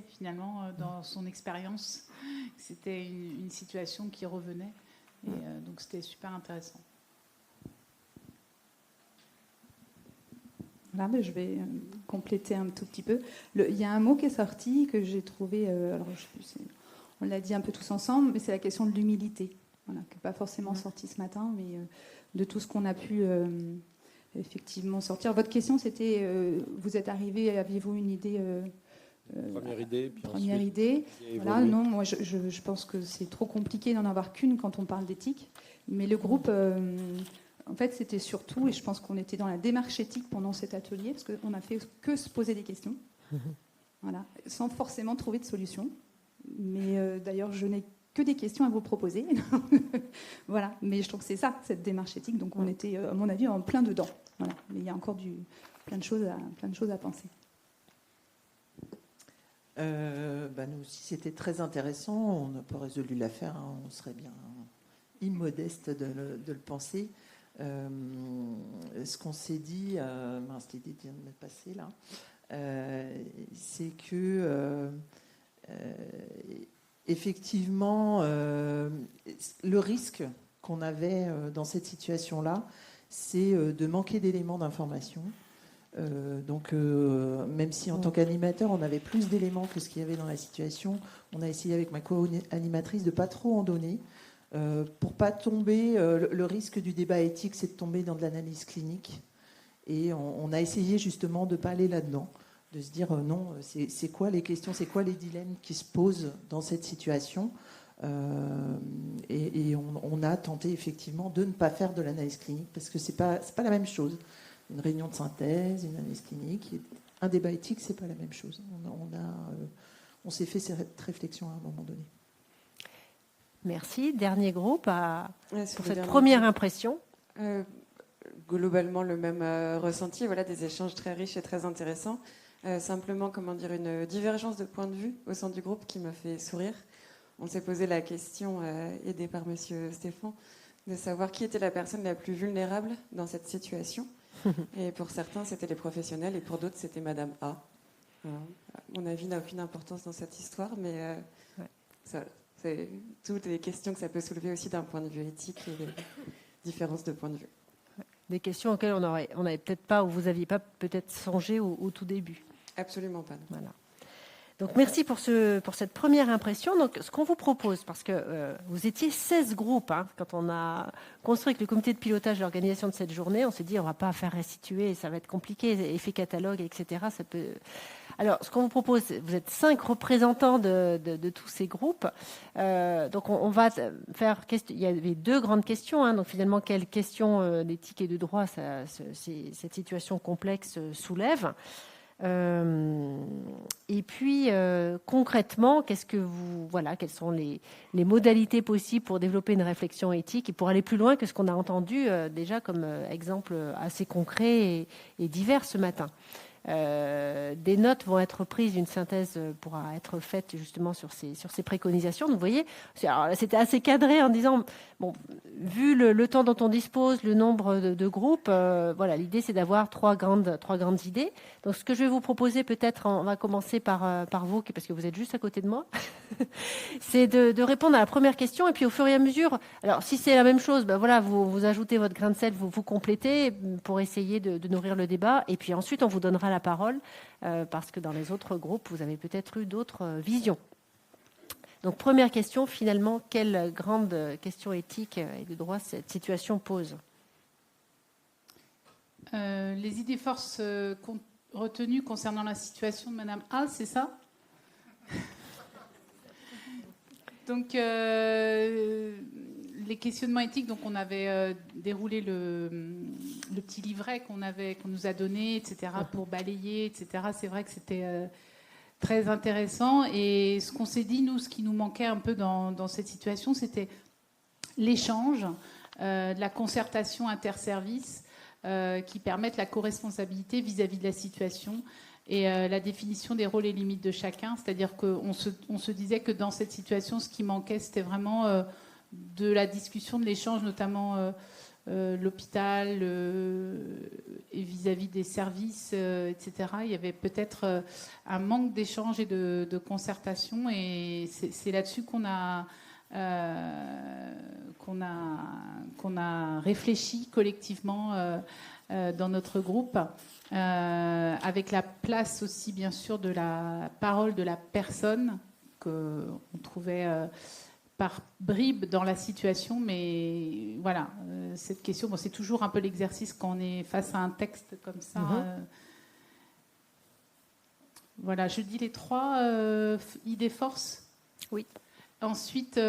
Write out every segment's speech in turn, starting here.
finalement, dans son expérience. C'était une situation qui revenait. Et donc, c'était super intéressant. Voilà, mais je vais compléter un tout petit peu. Il y a un mot qui est sorti que j'ai trouvé, alors je sais plus, on l'a dit un peu tous ensemble, mais c'est la question de l'humilité, voilà, qui n'est pas forcément sortie ce matin, mais de tout ce qu'on a pu effectivement sortir. Votre question, c'était, vous êtes arrivé, aviez-vous une idée Première idée, puis première ensuite, idée. Voilà, non, moi je pense que c'est trop compliqué d'en avoir qu'une quand on parle d'éthique, mais le groupe... En fait, c'était surtout, et je pense qu'on était dans la démarche éthique pendant cet atelier, parce qu'on n'a fait que se poser des questions, voilà, sans forcément trouver de solution. Mais d'ailleurs, je n'ai que des questions à vous proposer. Voilà, mais je trouve que c'est ça, cette démarche éthique. Donc on était, à mon avis, en plein dedans. Voilà. Mais il y a encore plein de choses à penser. Nous aussi, c'était très intéressant. On n'a pas résolu l'affaire. Hein. On serait bien immodeste de le penser. Ce qu'on s'est dit, l'idée vient de me passer là, c'est que effectivement, le risque qu'on avait dans cette situation-là, c'est de manquer d'éléments d'information. Même si en tant qu'animateur, on avait plus d'éléments que ce qu'il y avait dans la situation, on a essayé avec ma co-animatrice de pas trop en donner. Pour pas tomber, le risque du débat éthique, c'est de tomber dans de l'analyse clinique. Et on a essayé justement de pas aller là-dedans, de se dire non, c'est quoi les questions, c'est quoi les dilemmes qui se posent dans cette situation. Et on a tenté effectivement de ne pas faire de l'analyse clinique parce que c'est pas la même chose. Une réunion de synthèse, une analyse clinique, un débat éthique, c'est pas la même chose. On s'est fait cette réflexion à un moment donné. Merci. Dernier groupe pour cette première impression. Globalement, le même ressenti. Voilà, des échanges très riches et très intéressants. Simplement, une divergence de point de vue au sein du groupe qui m'a fait sourire. On s'est posé la question, aidé par Monsieur Stéphane, de savoir qui était la personne la plus vulnérable dans cette situation. Et pour certains, c'était les professionnels, et pour d'autres, c'était Madame A. Voilà. Mon avis n'a aucune importance dans cette histoire, mais c'est toutes les questions que ça peut soulever aussi d'un point de vue éthique et des différences de point de vue. Des questions auxquelles on n'avait peut-être pas, ou vous n'aviez pas peut-être songé au tout début. Absolument pas. Voilà. Donc merci pour cette première impression. Donc ce qu'on vous propose, parce que vous étiez 16 groupes quand on a construit avec le comité de pilotage et l'organisation de cette journée, on s'est dit on ne va pas faire restituer, ça va être compliqué, effet catalogue, etc. Ça peut... Alors ce qu'on vous propose, vous êtes 5 représentants de tous ces groupes. Donc on va faire, il y avait 2 grandes questions. Donc finalement, quelles questions d'éthique et de droit cette situation complexe soulève? Et puis concrètement, quelles sont les modalités possibles pour développer une réflexion éthique et pour aller plus loin que ce qu'on a entendu déjà comme exemple assez concret et divers ce matin. Des notes vont être prises, une synthèse pourra être faite justement sur ces préconisations. Donc, vous voyez, c'était assez cadré en disant, bon, vu le temps dont on dispose, le nombre de groupes, voilà, l'idée c'est d'avoir trois grandes idées. Donc, ce que je vais vous proposer, peut-être, on va commencer par vous, parce que vous êtes juste à côté de moi, c'est de répondre à la première question, et puis au fur et à mesure, alors si c'est la même chose, ben voilà, vous ajoutez votre grain de sel, vous complétez pour essayer de nourrir le débat, et puis ensuite on vous donnera la parole, parce que dans les autres groupes, vous avez peut-être eu d'autres visions. Donc première question, finalement, quelle grande question éthique et de droit cette situation pose? Les idées forces retenues concernant la situation de Madame A, c'est ça? Donc, les questionnements éthiques, donc on avait déroulé le petit livret qu'on nous a donné, etc., pour balayer, etc. C'est vrai que c'était très intéressant. Et ce qu'on s'est dit, nous, ce qui nous manquait un peu dans cette situation, c'était l'échange, la concertation interservices qui permettent la co-responsabilité vis-à-vis de la situation et la définition des rôles et limites de chacun. C'est-à-dire qu'on se disait que dans cette situation, ce qui manquait, c'était vraiment de la discussion, de l'échange, notamment l'hôpital et vis-à-vis des services, etc. Il y avait peut-être un manque d'échange et de concertation, et c'est là-dessus qu'on a réfléchi collectivement dans notre groupe, avec la place aussi bien sûr de la parole de la personne qu'on trouvait par bribes dans la situation, mais voilà, cette question, bon, c'est toujours un peu l'exercice quand on est face à un texte comme ça. Voilà, je dis les 3 idées forces. Oui. Ensuite,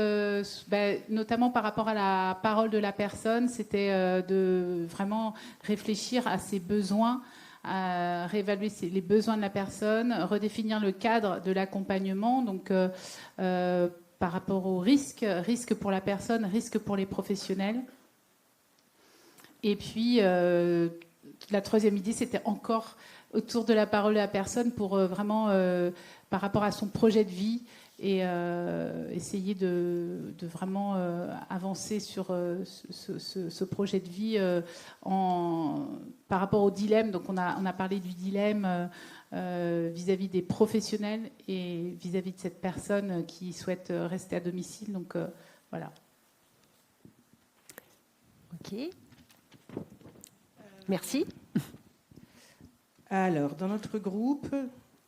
notamment par rapport à la parole de la personne, c'était de vraiment réfléchir à ses besoins, à réévaluer les besoins de la personne, redéfinir le cadre de l'accompagnement, donc par rapport au risque pour la personne, risque pour les professionnels. Et puis, la 3e idée, c'était encore autour de la parole de la personne pour vraiment, par rapport à son projet de vie, et essayer de vraiment avancer sur ce projet de vie par rapport au dilemme. Donc on a parlé du dilemme vis-à-vis des professionnels et vis-à-vis de cette personne qui souhaite rester à domicile. Donc voilà. Ok. Merci. Alors, dans notre groupe,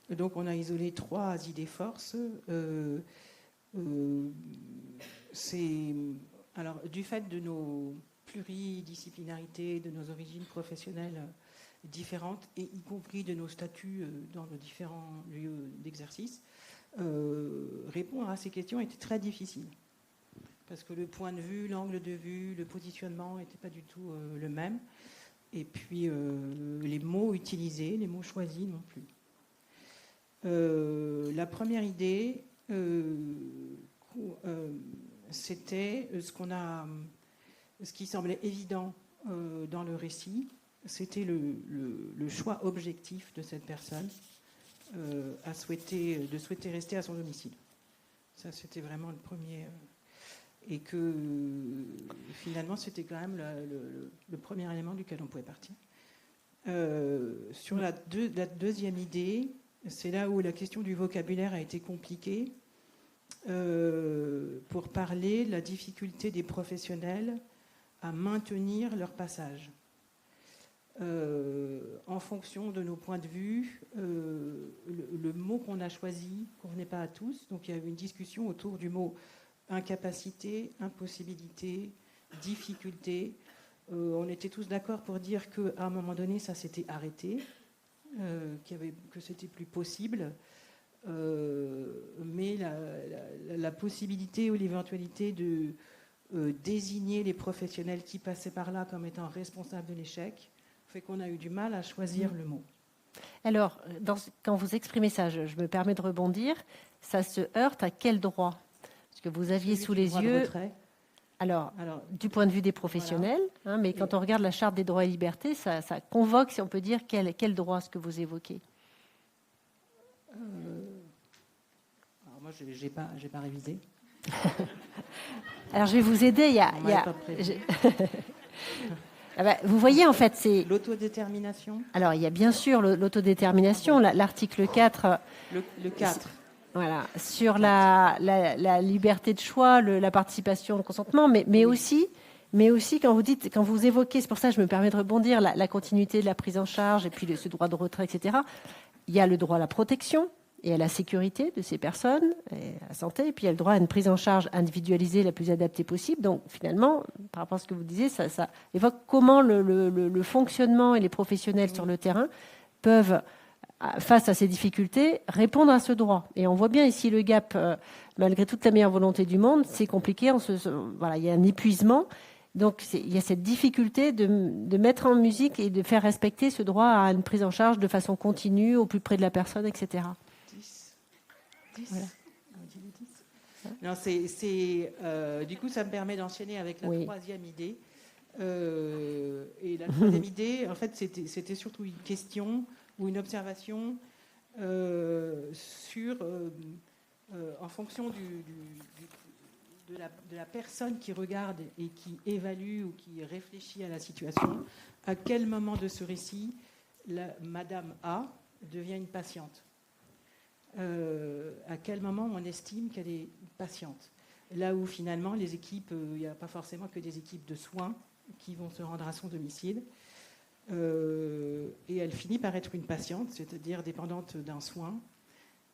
donc on a isolé 3 idées forces. Alors, du fait de nos pluridisciplinarités, de nos origines professionnelles différentes, et y compris de nos statuts dans nos différents lieux d'exercice, répondre à ces questions était très difficile. Parce que le point de vue, l'angle de vue, le positionnement n'était pas du tout le même. Et puis, les mots utilisés, les mots choisis non plus. La première idée, c'était ce qui semblait évident dans le récit, c'était le choix objectif de cette personne de souhaiter rester à son domicile. Ça, c'était vraiment le premier. Et que finalement, c'était quand même le premier élément duquel on pouvait partir. Sur la 2e idée, c'est là où la question du vocabulaire a été compliquée, pour parler de la difficulté des professionnels à maintenir leur passage. En fonction de nos points de vue, le mot qu'on a choisi ne convenait pas à tous. Donc il y a eu une discussion autour du mot incapacité, impossibilité, difficulté. On était tous d'accord pour dire qu'à un moment donné, ça s'était arrêté, que c'était plus possible, mais la possibilité ou l'éventualité de désigner les professionnels qui passaient par là comme étant responsables de l'échec fait qu'on a eu du mal à choisir le mot. Alors, quand vous exprimez ça, je me permets de rebondir, ça se heurte à quel droit ? Parce que vous aviez sous les yeux... Alors, du point de vue des professionnels, voilà. Mais quand on regarde la Charte des droits et libertés, ça convoque, si on peut dire, quel droit ce que vous évoquez ? Alors moi, je n'ai pas révisé. Alors, je vais vous aider. Vous voyez, en fait, c'est... L'autodétermination. Alors, il y a bien sûr l'autodétermination, l'article 4... Le 4. Voilà, sur la liberté de choix, la participation, le consentement, mais aussi quand vous évoquez, c'est pour ça que je me permets de rebondir, la continuité de la prise en charge et puis ce droit de retrait, etc. Il y a le droit à la protection et à la sécurité de ces personnes, et à la santé, et puis il y a le droit à une prise en charge individualisée la plus adaptée possible. Donc finalement, par rapport à ce que vous disiez, ça évoque comment le fonctionnement et les professionnels sur le terrain peuvent, face à ces difficultés, répondre à ce droit. Et on voit bien ici le gap, malgré toute la meilleure volonté du monde, c'est compliqué, voilà, il y a un épuisement. Donc il y a cette difficulté de mettre en musique et de faire respecter ce droit à une prise en charge de façon continue, au plus près de la personne, etc. 10. Voilà. Non, du coup, ça me permet d'enchaîner avec la 3e idée. Et la 3e idée, en fait, c'était surtout une question ou une observation sur, en fonction de la personne qui regarde et qui évalue ou qui réfléchit à la situation, à quel moment de ce récit Madame A devient une patiente. À quel moment on estime qu'elle est patiente. Là où finalement les équipes, il n'y a pas forcément que des équipes de soins qui vont se rendre à son domicile. Et elle finit par être une patiente, c'est-à-dire dépendante d'un soin.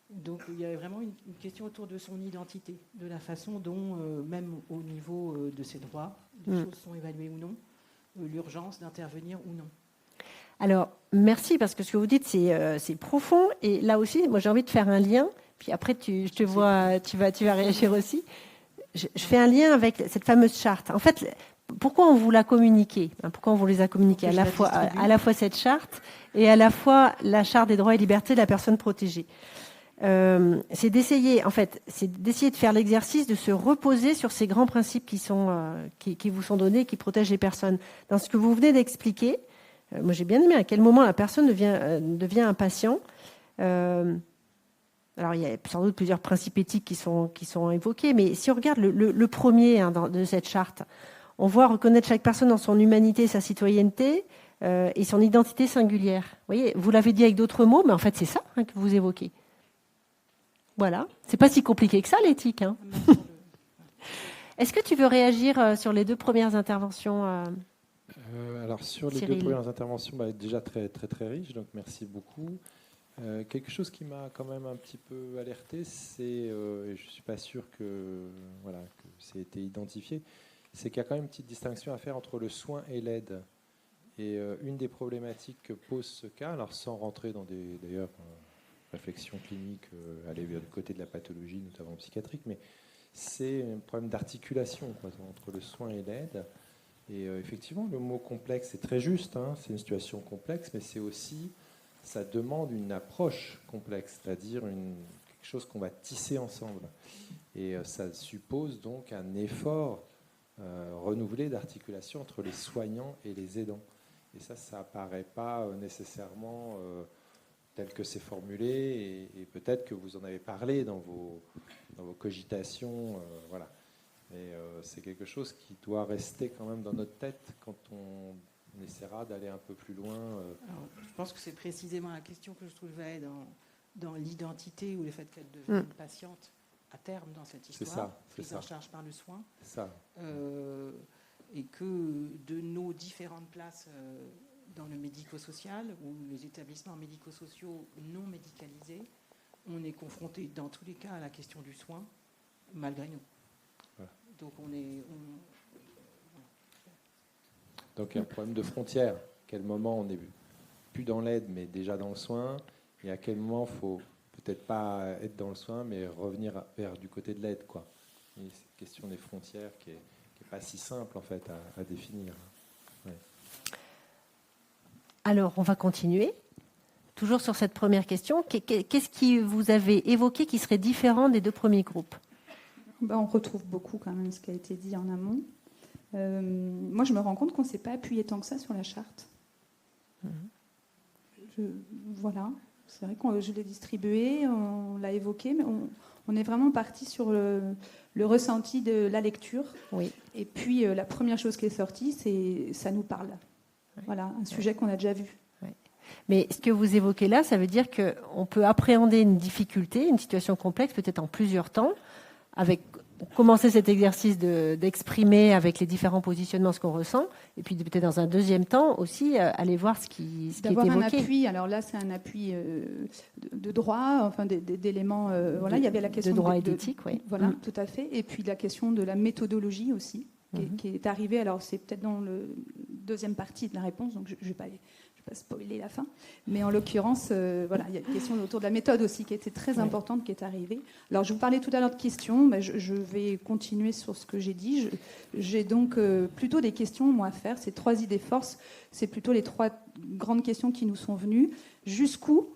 Donc il y a vraiment une question autour de son identité, de la façon dont, même au niveau de ses droits, les choses sont évaluées ou non, l'urgence d'intervenir ou non. Alors, merci, parce que ce que vous dites, c'est profond. Et là aussi, moi, j'ai envie de faire un lien. Puis après, je te vois, tu vas réagir aussi. Je fais un lien avec cette fameuse charte. En fait, pourquoi on vous l'a communiquée ? Pourquoi on vous les a communiquées ? À la fois cette charte et à la fois la charte des droits et libertés de la personne protégée. C'est d'essayer de faire l'exercice de se reposer sur ces grands principes qui vous sont donnés, qui protègent les personnes. Dans ce que vous venez d'expliquer, moi j'ai bien aimé à quel moment la personne devient un patient. Alors il y a sans doute plusieurs principes éthiques qui sont évoqués, mais si on regarde le premier de cette charte, on voit reconnaître chaque personne dans son humanité, sa citoyenneté et son identité singulière. Vous voyez, vous l'avez dit avec d'autres mots, mais en fait c'est ça que vous évoquez. Voilà, c'est pas si compliqué que ça l'éthique. Est-ce que tu veux réagir sur les deux premières interventions Alors sur les Cyril. deux premières interventions, déjà très très très riche, donc merci beaucoup. Quelque chose qui m'a quand même un petit peu alerté, c'est, et je suis pas sûr que ça ait été identifié, c'est qu'il y a quand même une petite distinction à faire entre le soin et l'aide. Et une des problématiques que pose ce cas, alors sans rentrer dans d'ailleurs réflexion clinique, aller du côté de la pathologie, notamment psychiatrique, mais c'est un problème d'articulation entre le soin et l'aide. Et effectivement, le mot complexe est très juste, c'est une situation complexe, mais c'est aussi, ça demande une approche complexe, c'est-à-dire quelque chose qu'on va tisser ensemble. Et ça suppose donc un effort renouvelé d'articulation entre les soignants et les aidants. Et ça apparaît pas nécessairement tel que c'est formulé, et peut-être que vous en avez parlé dans vos cogitations, voilà. Mais c'est quelque chose qui doit rester quand même dans notre tête quand on essaiera d'aller un peu plus loin. Alors, je pense que c'est précisément la question que je soulevais dans l'identité ou le fait qu'elle devienne patiente à terme dans cette histoire, prise en charge par le soin. C'est ça. Et que de nos différentes places dans le médico-social ou les établissements médico-sociaux non médicalisés, on est confronté dans tous les cas à la question du soin, malgré nous. Voilà. Donc Donc il y a un problème de frontière. À quel moment on n'est plus dans l'aide, mais déjà dans le soin, et à quel moment il faut peut-être pas être dans le soin, mais revenir vers du côté de l'aide, quoi. Et cette question des frontières qui est pas si simple en fait à définir. Ouais. Alors, on va continuer. Toujours sur cette première question, qu'est-ce qui vous avez évoqué qui serait différent des deux premiers groupes ? On retrouve beaucoup quand même ce qui a été dit en amont. Moi, je me rends compte qu'on ne s'est pas appuyé tant que ça sur la charte. Voilà, c'est vrai que je l'ai distribué, on l'a évoqué, mais on est vraiment parti sur le ressenti de la lecture. Oui. Et puis, la première chose qui est sortie, c'est « ça nous parle ». Voilà, un sujet qu'on a déjà vu. Mais ce que vous évoquez là, ça veut dire qu'on peut appréhender une difficulté, une situation complexe, peut-être en plusieurs temps, avec commencer cet exercice d'exprimer avec les différents positionnements ce qu'on ressent, et puis peut-être dans un deuxième temps aussi aller voir ce qui est évoqué. D'avoir un appui, alors là c'est un appui de droit, enfin d'éléments, voilà, il y avait la question de droit et d'éthique, oui. Voilà, tout à fait, et puis la question de la méthodologie aussi, qui est arrivée, alors c'est peut-être dans le deuxième partie de la réponse, donc je ne vais pas spoiler la fin, mais en l'occurrence, voilà, il y a une question autour de la méthode aussi qui était très importante, qui est arrivée. Alors, je vous parlais tout à l'heure de questions, mais je vais continuer sur ce que j'ai dit. J'ai donc plutôt des questions, moi, à faire. Ces 3 idées forces, c'est plutôt les 3 grandes questions qui nous sont venues. Jusqu'où,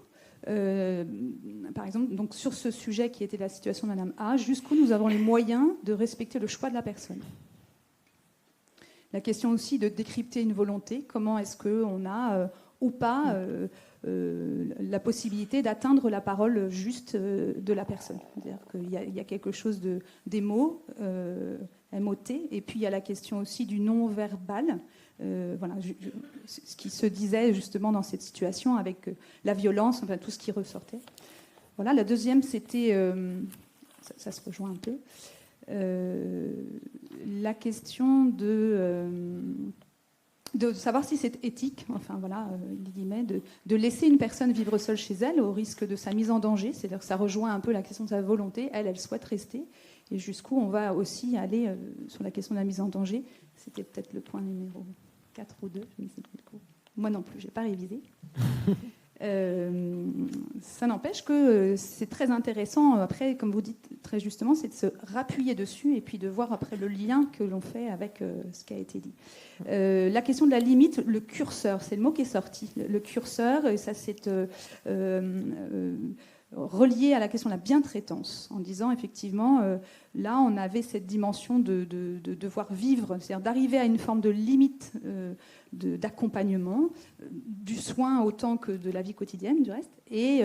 par exemple, donc sur ce sujet qui était la situation de Madame A, jusqu'où nous avons les moyens de respecter le choix de la personne ? La question aussi de décrypter une volonté. Comment est-ce qu'on a ou pas la possibilité d'atteindre la parole juste de la personne. C'est-à-dire qu'il y a quelque chose des mots, MOT, et puis il y a la question aussi du non-verbal. Voilà, ce qui se disait justement dans cette situation avec la violence, enfin tout ce qui ressortait. Voilà, la deuxième, c'était, ça se rejoint un peu, la question de savoir si c'est éthique, enfin voilà, guillemets, de laisser une personne vivre seule chez elle au risque de sa mise en danger. C'est-à-dire que ça rejoint un peu la question de sa volonté. Elle souhaite rester. Et jusqu'où on va aussi aller sur la question de la mise en danger. C'était peut-être le point numéro 4 ou 2, je ne sais plus. Moi non plus, je n'ai pas révisé. Ça n'empêche que c'est très intéressant, après, comme vous dites très justement, c'est de se rappuyer dessus et puis de voir après le lien que l'on fait avec ce qui a été dit. La question de la limite, le curseur, c'est le mot qui est sorti. Le curseur, ça c'est relié à la question de la bientraitance, en disant effectivement, là on avait cette dimension de devoir vivre, c'est-à-dire d'arriver à une forme de limite d'accompagnement, du soin autant que de la vie quotidienne du reste, et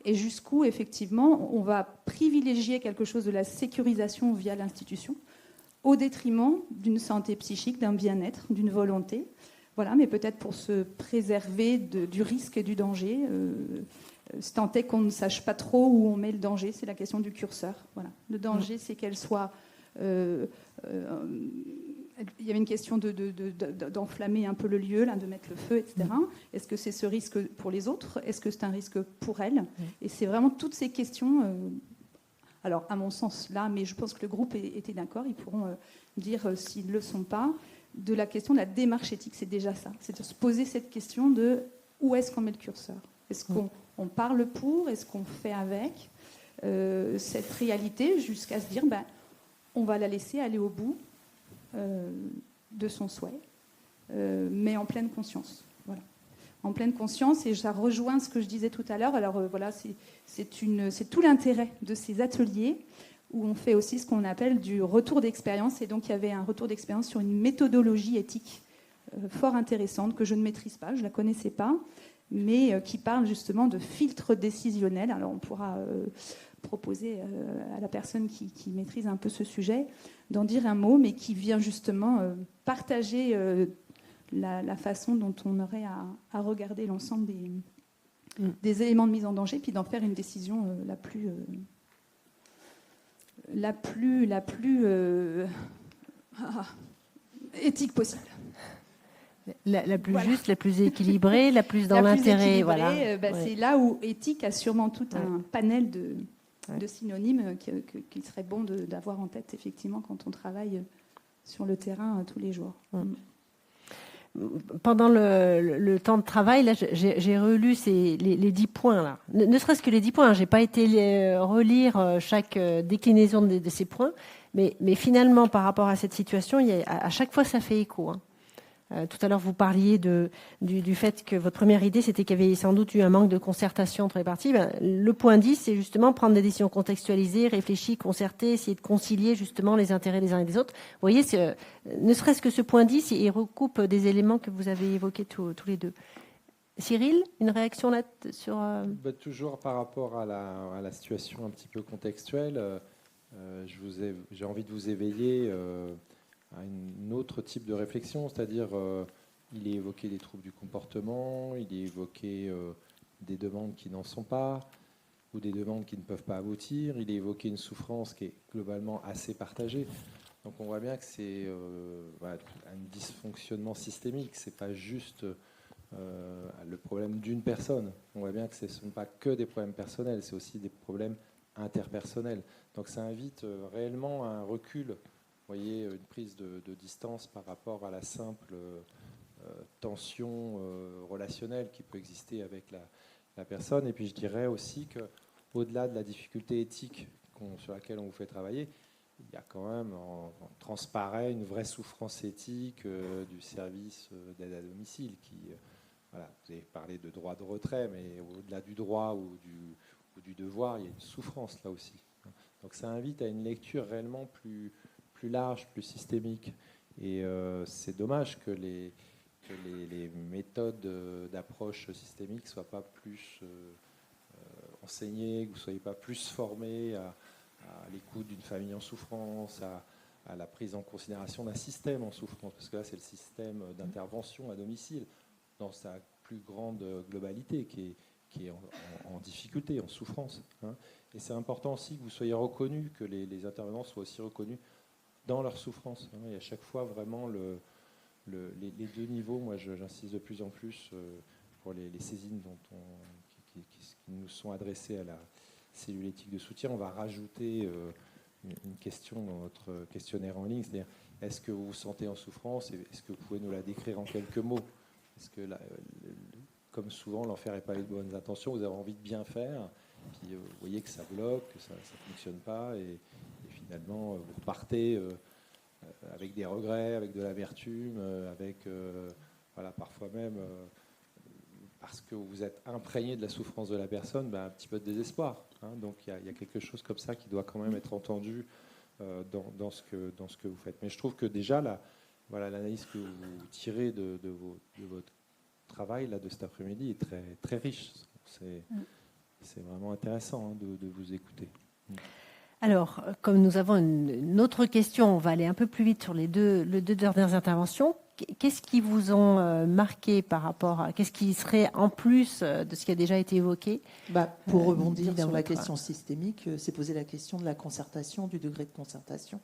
jusqu'où effectivement on va privilégier quelque chose de la sécurisation via l'institution, au détriment d'une santé psychique, d'un bien-être, d'une volonté. Voilà, mais peut-être pour se préserver du risque et du danger. Tant est qu'on ne sache pas trop où on met le danger, c'est la question du curseur. Voilà. Le danger, c'est qu'elle soit... il y avait une question d'enflammer un peu le lieu, là, de mettre le feu, etc. Est-ce que c'est ce risque pour les autres? Est-ce que c'est un risque pour elle? Et c'est vraiment toutes ces questions... alors, à mon sens, là, mais je pense que le groupe était d'accord, ils pourront dire s'ils ne le sont pas, de la question de la démarche éthique, c'est déjà ça. C'est de se poser cette question de où est-ce qu'on met le curseur? Est-ce qu'on parle pour? Est-ce qu'on fait avec cette réalité jusqu'à se dire on va la laisser aller au bout de son souhait, mais en pleine conscience. Voilà. En pleine conscience, et ça rejoint ce que je disais tout à l'heure. Alors voilà, c'est tout l'intérêt de ces ateliers où on fait aussi ce qu'on appelle du retour d'expérience. Et donc il y avait un retour d'expérience sur une méthodologie éthique fort intéressante que je ne maîtrise pas, je ne la connaissais pas, mais qui parle justement de filtre décisionnel. Alors on pourra proposer à la personne qui maîtrise un peu ce sujet d'en dire un mot, mais qui vient justement partager la façon dont on aurait à regarder l'ensemble des éléments de mise en danger, puis d'en faire une décision la plus éthique possible. La plus juste, la plus équilibrée, la plus dans l'intérêt. Voilà. C'est là où éthique a sûrement tout un panel de synonymes qu'il serait bon d'avoir en tête, effectivement, quand on travaille sur le terrain tous les jours. Pendant le temps de travail, là, j'ai relu les 10 points. Là. Ne serait-ce que les 10 points. Je n'ai pas été relire chaque déclinaison de ces points. Mais finalement, par rapport à cette situation, à chaque fois, ça fait écho. Tout à l'heure, vous parliez du fait que votre première idée, c'était qu'il y avait sans doute eu un manque de concertation entre les parties. Le point 10, c'est justement prendre des décisions contextualisées, réfléchies, concertées, essayer de concilier justement les intérêts des uns et des autres. Vous voyez, ne serait-ce que ce point 10, il recoupe des éléments que vous avez évoqués tous les deux. Cyril, une réaction là sur... Toujours par rapport à la situation un petit peu contextuelle, j'ai envie de vous éveiller... à un autre type de réflexion, c'est-à-dire il est évoqué des troubles du comportement, il est évoqué des demandes qui n'en sont pas, ou des demandes qui ne peuvent pas aboutir, il est évoqué une souffrance qui est globalement assez partagée. Donc on voit bien que c'est un dysfonctionnement systémique, c'est pas juste le problème d'une personne. On voit bien que ce ne sont pas que des problèmes personnels, c'est aussi des problèmes interpersonnels. Donc ça invite réellement à un recul. Vous voyez, une prise de distance par rapport à la simple tension relationnelle qui peut exister avec la personne. Et puis je dirais aussi qu'au-delà de la difficulté éthique sur laquelle on vous fait travailler, il y a quand même, transparaît une vraie souffrance éthique du service d'aide à domicile qui, vous avez parlé de droit de retrait, mais au-delà du droit ou du devoir, il y a une souffrance là aussi. Donc ça invite à une lecture réellement plus large, plus systémique. Et c'est dommage que que les méthodes d'approche systémique ne soient pas plus enseignées, que vous ne soyez pas plus formés à l'écoute d'une famille en souffrance, à la prise en considération d'un système en souffrance, parce que là, c'est le système d'intervention à domicile, dans sa plus grande globalité, qui est en difficulté, en souffrance. Hein. Et c'est important aussi que vous soyez reconnus, que les intervenants soient aussi reconnus dans leur souffrance. Hein. Et à chaque fois, vraiment, les deux niveaux, moi, j'insiste de plus en plus pour les saisines qui nous sont adressées à la cellule éthique de soutien. On va rajouter une question dans notre questionnaire en ligne, c'est-à-dire, est-ce que vous vous sentez en souffrance et est-ce que vous pouvez nous la décrire en quelques mots? Parce que comme souvent, l'enfer n'est pas avec de bonnes intentions, vous avez envie de bien faire, puis vous voyez que ça bloque, que ça ne fonctionne pas, et finalement, vous repartez avec des regrets, avec de l'amertume, avec, parfois même, parce que vous êtes imprégné de la souffrance de la personne, un petit peu de désespoir. Hein. Donc il y a quelque chose comme ça qui doit quand même être entendu dans ce que vous faites. Mais je trouve que déjà, l'analyse que vous tirez de votre travail là, de cet après-midi est très, très riche. C'est vraiment intéressant de vous écouter. Alors, comme nous avons une autre question, on va aller un peu plus vite sur les deux dernières interventions. Qu'est-ce qui vous ont marqué par rapport à... Qu'est-ce qui serait en plus de ce qui a déjà été évoqué? Pour rebondir sur la question systémique, c'est poser la question de la concertation, du degré de concertation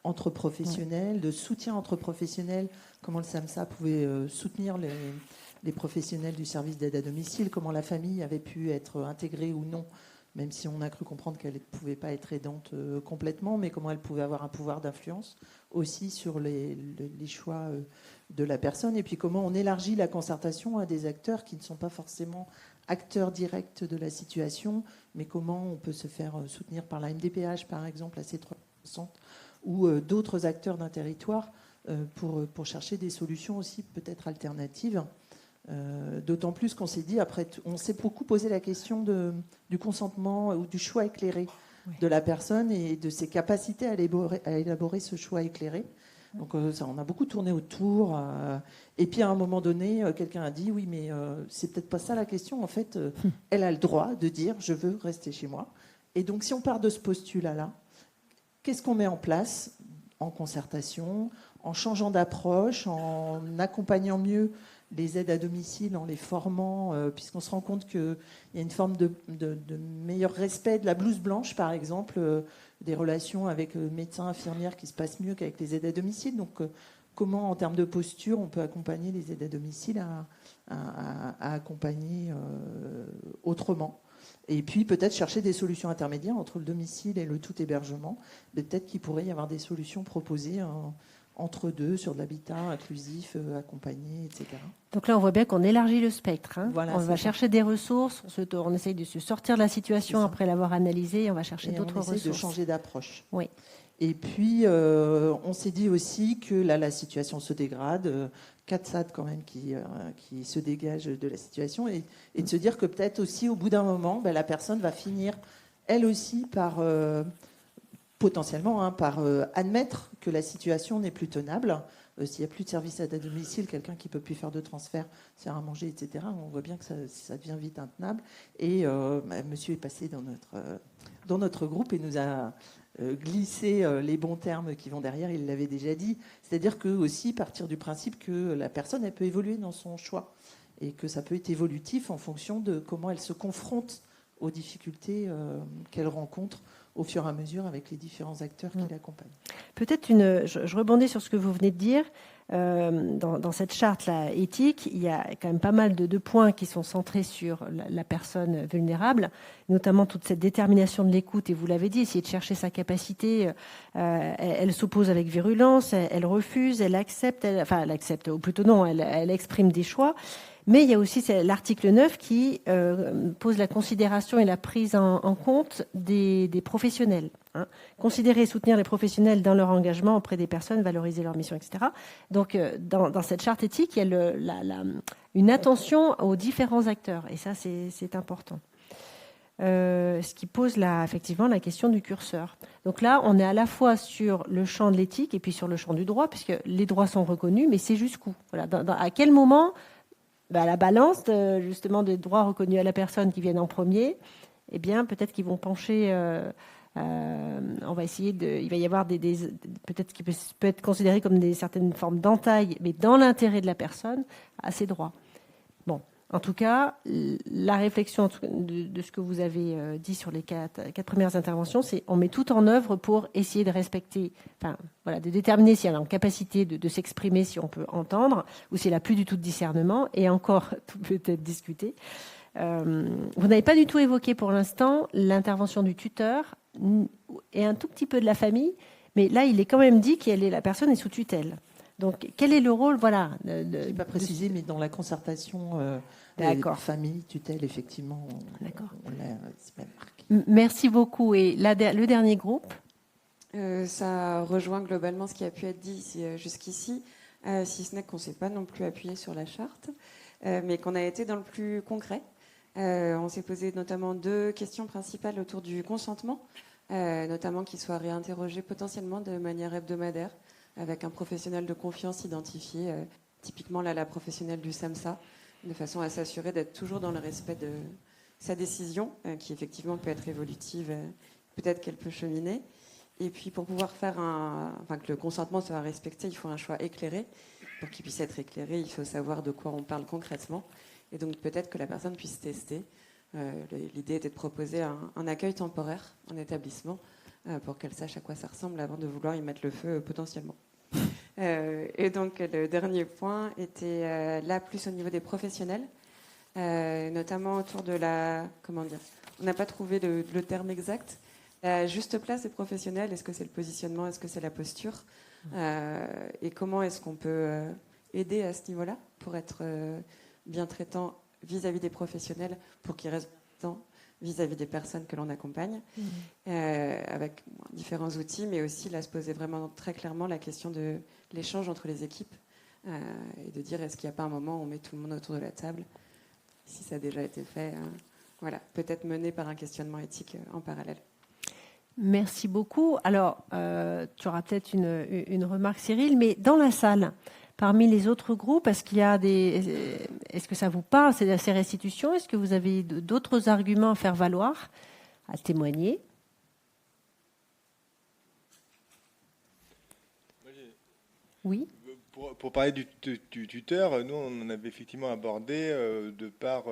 entre professionnels, de soutien entre professionnels, comment le SAMSA pouvait soutenir les professionnels du service d'aide à domicile, comment la famille avait pu être intégrée ou non, même si on a cru comprendre qu'elle ne pouvait pas être aidante complètement, mais comment elle pouvait avoir un pouvoir d'influence aussi sur les choix de la personne, et puis comment on élargit la concertation à des acteurs qui ne sont pas forcément acteurs directs de la situation, mais comment on peut se faire soutenir par la MDPH, par exemple, la C360, ou d'autres acteurs d'un territoire pour chercher des solutions aussi peut-être alternatives. D'autant plus qu'on s'est dit, après, on s'est beaucoup posé la question du consentement ou du choix éclairé de la personne et de ses capacités à élaborer ce choix éclairé. Donc ça, on a beaucoup tourné autour. Et puis à un moment donné, quelqu'un a dit, oui, mais c'est peut-être pas ça la question. En fait, elle a le droit de dire, je veux rester chez moi. Et donc si on part de ce postulat-là, qu'est-ce qu'on met en place en concertation, en changeant d'approche, en accompagnant mieux les aides à domicile, en les formant, puisqu'on se rend compte qu'il y a une forme de meilleur respect de la blouse blanche, par exemple, des relations avec médecins, infirmières qui se passent mieux qu'avec les aides à domicile. Donc, comment, en termes de posture, on peut accompagner les aides à domicile à accompagner autrement. Et puis, peut-être chercher des solutions intermédiaires entre le domicile et le tout hébergement. Peut-être qu'il pourrait y avoir des solutions proposées entre deux, sur de l'habitat inclusif, accompagné, etc. Donc là, on voit bien qu'on élargit le spectre. Hein. Voilà, on va chercher des ressources, on essaye de se sortir de la situation après l'avoir analysée, et on va chercher d'autres ressources. On essaye de changer d'approche. Oui. Et puis, on s'est dit aussi que là, la situation se dégrade, 4 SAD quand même qui se dégagent de la situation, et de se dire que peut-être aussi, au bout d'un moment, la personne va finir, elle aussi, par... potentiellement, par admettre que la situation n'est plus tenable. S'il n'y a plus de service à domicile, quelqu'un qui ne peut plus faire de transfert, faire à manger, etc., on voit bien que ça devient vite intenable. Et monsieur est passé dans notre groupe et nous a glissé les bons termes qui vont derrière, il l'avait déjà dit. C'est-à-dire que aussi partir du principe que la personne, elle peut évoluer dans son choix et que ça peut être évolutif en fonction de comment elle se confronte aux difficultés qu'elle rencontre au fur et à mesure avec les différents acteurs qui l'accompagnent. Peut-être je rebondis sur ce que vous venez de dire. Dans cette charte-là éthique, il y a quand même pas mal de points qui sont centrés sur la personne vulnérable, notamment toute cette détermination de l'écoute, et vous l'avez dit, essayer de chercher sa capacité. Elle s'oppose avec virulence, elle refuse, elle accepte, ou plutôt non, elle exprime des choix. Mais il y a aussi l'article 9 qui pose la considération et la prise en compte des professionnels. Hein. Considérer et soutenir les professionnels dans leur engagement auprès des personnes, valoriser leur mission, etc. Donc, dans cette charte éthique, il y a une attention aux différents acteurs. Et ça, c'est important. ce qui pose effectivement la question du curseur. Donc là, on est à la fois sur le champ de l'éthique et puis sur le champ du droit, puisque les droits sont reconnus, mais c'est jusqu'où? Voilà, à quel moment la balance, justement, des droits reconnus à la personne qui viennent en premier, eh bien, peut-être qu'ils vont pencher... on va essayer il va y avoir peut-être qui peut être considéré comme certaines formes d'entaille, mais dans l'intérêt de la personne, à ses droits. Bon, en tout cas, la réflexion de ce que vous avez dit sur les quatre premières interventions, c'est on met tout en œuvre pour essayer de respecter, de déterminer si elle est en capacité de s'exprimer, si on peut entendre, ou si elle n'a plus du tout de discernement, et encore, tout peut être discuté. Vous n'avez pas du tout évoqué pour l'instant l'intervention du tuteur et un tout petit peu de la famille, mais là, il est quand même dit que la personne est sous tutelle. Donc, quel est le rôle, voilà Je n'ai pas précisé, mais dans la concertation famille, tutelle, effectivement, on l'a marqué. Merci beaucoup. Et le dernier groupe Ça rejoint globalement ce qui a pu être dit jusqu'ici, si ce n'est qu'on ne s'est pas non plus appuyé sur la charte, mais qu'on a été dans le plus concret. On s'est posé notamment 2 questions principales autour du consentement, notamment qu'il soit réinterrogé potentiellement de manière hebdomadaire avec un professionnel de confiance identifié, typiquement là, la professionnelle du SAMSA, de façon à s'assurer d'être toujours dans le respect de sa décision, qui effectivement peut être évolutive, peut-être qu'elle peut cheminer. Et puis pour pouvoir faire que le consentement soit respecté, il faut un choix éclairé. Pour qu'il puisse être éclairé, il faut savoir de quoi on parle concrètement. Et donc peut-être que la personne puisse tester. L'idée était de proposer un accueil temporaire en établissement pour qu'elle sache à quoi ça ressemble avant de vouloir y mettre le feu potentiellement. Et donc le dernier point était là plus au niveau des professionnels, notamment autour de comment dire, on n'a pas trouvé le terme exact, la juste place des professionnels. Est-ce que c'est le positionnement, est-ce que c'est la posture, et comment est-ce qu'on peut aider à ce niveau-là pour être bien traitant vis-à-vis des professionnels, pour qu'ils restent vis-à-vis des personnes que l'on accompagne, avec différents outils, mais aussi là se poser vraiment très clairement la question de l'échange entre les équipes, et de dire est-ce qu'il n'y a pas un moment où on met tout le monde autour de la table, si ça a déjà été fait, peut-être mené par un questionnement éthique en parallèle. Merci beaucoup. Alors, tu auras peut-être une remarque, Cyril, mais dans la salle, parmi les autres groupes, est-ce que ça vous parle, ces restitutions? Est-ce que vous avez d'autres arguments à faire valoir, à témoigner? Oui. Pour parler du tuteur, nous, on en avait effectivement abordé de par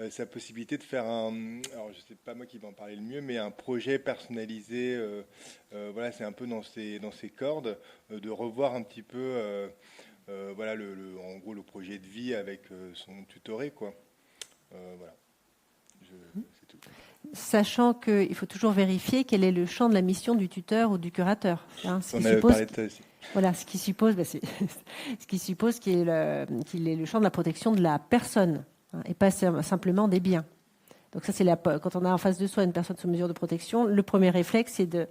sa possibilité de faire alors je sais pas moi qui va en parler le mieux, mais un projet personnalisé. C'est un peu dans ses cordes, de revoir un petit peu. En gros le projet de vie avec son tutoré, quoi. C'est tout. Sachant qu'il faut toujours vérifier quel est le champ de la mission du tuteur ou du curateur. On avait parlé de ça aussi. Voilà, ce qui suppose qu'il est le champ de la protection de la personne, et pas simplement des biens. Donc ça, c'est quand on a en face de soi une personne sous mesure de protection, le premier réflexe, c'est de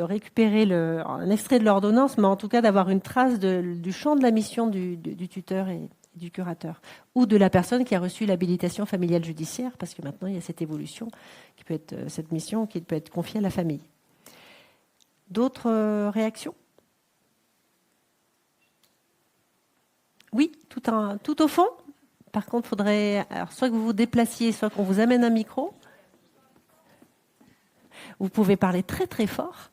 récupérer un extrait de l'ordonnance, mais en tout cas d'avoir une trace du champ de la mission du tuteur et du curateur, ou de la personne qui a reçu l'habilitation familiale judiciaire, parce que maintenant, il y a cette évolution, cette mission qui peut être confiée à la famille. D'autres réactions? Oui, tout au fond. Par contre, il faudrait soit que vous vous déplaciez, soit qu'on vous amène un micro. Vous pouvez parler très très fort.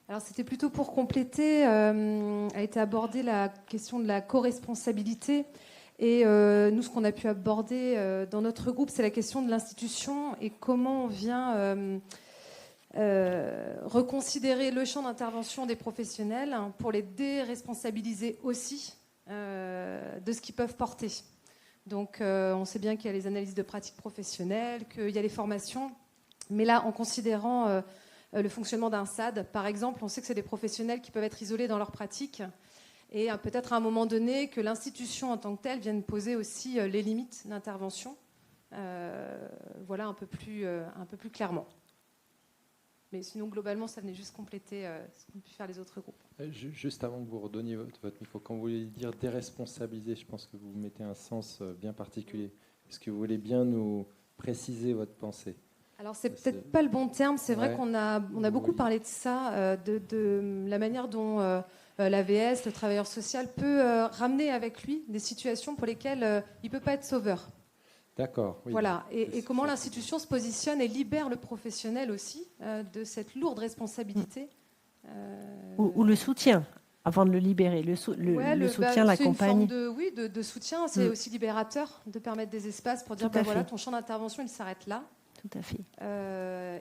Alors c'était plutôt pour compléter, a été abordée la question de la co-responsabilité. Et nous, ce qu'on a pu aborder dans notre groupe, c'est la question de l'institution et comment on vient reconsidérer le champ d'intervention des professionnels pour les déresponsabiliser aussi de ce qu'ils peuvent porter. Donc on sait bien qu'il y a les analyses de pratiques professionnelles, qu'il y a les formations, mais là, en considérant le fonctionnement d'un SAD, par exemple, on sait que c'est des professionnels qui peuvent être isolés dans leur pratique, et peut-être à un moment donné que l'institution en tant que telle vienne poser aussi les limites d'intervention, un peu plus clairement. Mais sinon, globalement, ça venait juste compléter ce qu'ont pu faire les autres groupes. Juste avant que vous redonniez votre micro, quand vous voulez dire déresponsabiliser, je pense que vous mettez un sens bien particulier. Est-ce que vous voulez bien nous préciser votre pensée? Alors, c'est peut-être pas le bon terme. C'est vrai Ouais. qu'on a beaucoup parlé de ça, de la manière dont l'AVS, le travailleur social, peut ramener avec lui des situations pour lesquelles il ne peut pas être sauveur. D'accord. Oui. Voilà. Et comment l'institution se positionne et libère le professionnel aussi de cette lourde responsabilité. Ou le soutien, avant de le libérer. Le soutien, la c'est une compagnie. forme de soutien. C'est aussi libérateur de permettre des espaces pour dire Tout à voilà, fait. ton champ d'intervention, il s'arrête là. Tout à fait.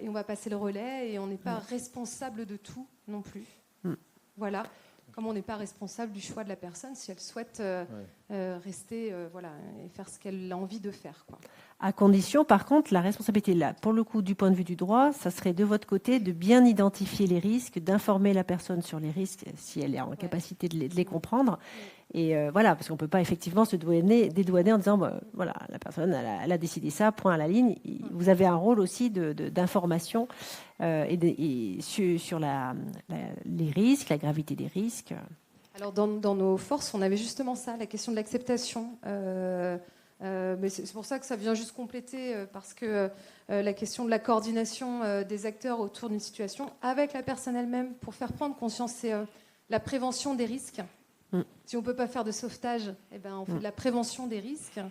Et on va passer le relais et on n'est pas responsable de tout non plus. Voilà. Comme on n'est pas responsable du choix de la personne si elle souhaite rester et faire ce qu'elle a envie de faire, quoi. À condition, par contre, la responsabilité, là, pour le coup, du point de vue du droit, ça serait de votre côté de bien identifier les risques, d'informer la personne sur les risques si elle est en capacité de les comprendre. Et voilà, parce qu'on ne peut pas effectivement se dédouaner en disant, voilà, la personne, elle a décidé ça, point à la ligne. Vous avez un rôle aussi d'information sur les risques, la gravité des risques. Alors, dans nos forces, on avait justement ça, la question de l'acceptation. Mais c'est pour ça que ça vient juste compléter, parce que la question de la coordination des acteurs autour d'une situation avec la personne elle-même pour faire prendre conscience, c'est la prévention des risques. Si on ne peut pas faire de sauvetage, eh ben, on fait de la prévention des risques.